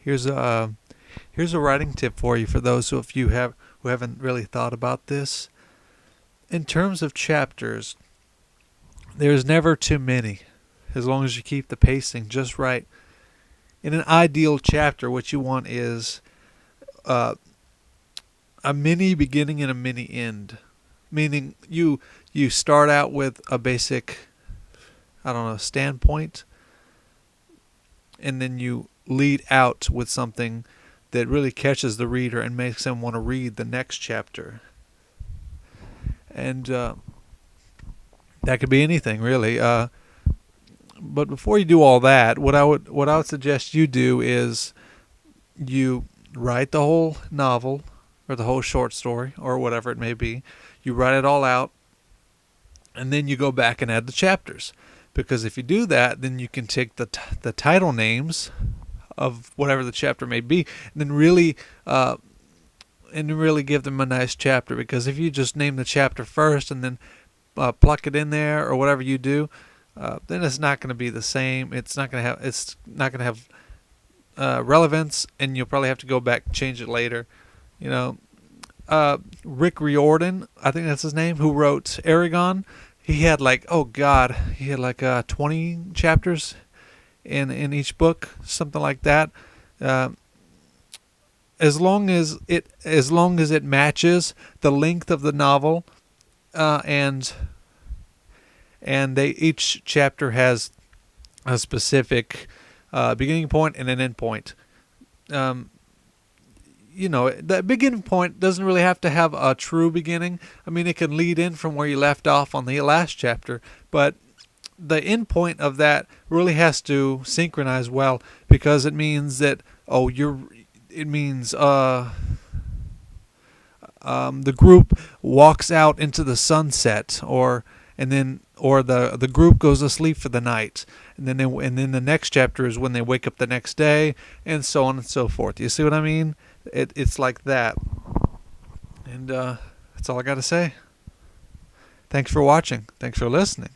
Here's a writing tip for you for those who haven't really thought about this. In terms of chapters, there's never too many, as long as you keep the pacing just right. In an ideal chapter, what you want is uh, a mini beginning and a mini end. Meaning you start out with a basic, I don't know, standpoint, and then you lead out with something that really catches the reader and makes them want to read the next chapter. And that could be anything really. But before you do all that, what I would suggest you do is you write the whole novel or the whole short story or whatever it may be. You write it all out, and then you go back and add the chapters. Because if you do that, then you can take the title names of whatever the chapter may be, and then really give them a nice chapter. Because if you just name the chapter first and then pluck it in there or whatever you do, then it's not going to be the same. It's not going to have relevance, and you'll probably have to go back and change it later. You know, Rick Riordan, I think that's his name, who wrote Aragon. He had like, oh God, he had like 20 chapters in each book, something like that. Uh, as long as it matches the length of the novel, and each chapter has a specific beginning point and an end point. Um, the beginning point doesn't really have to have a true beginning. I mean, it can lead in from where you left off on the last chapter, but the end point of that really has to synchronize well, because it means that the group walks out into the sunset, or the group goes to sleep for the night, and then the next chapter is when they wake up the next day, and so on and so forth. You see what I mean? It's like that, and that's all I got to say. Thanks for watching. Thanks for listening.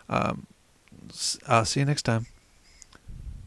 I'll see you next time.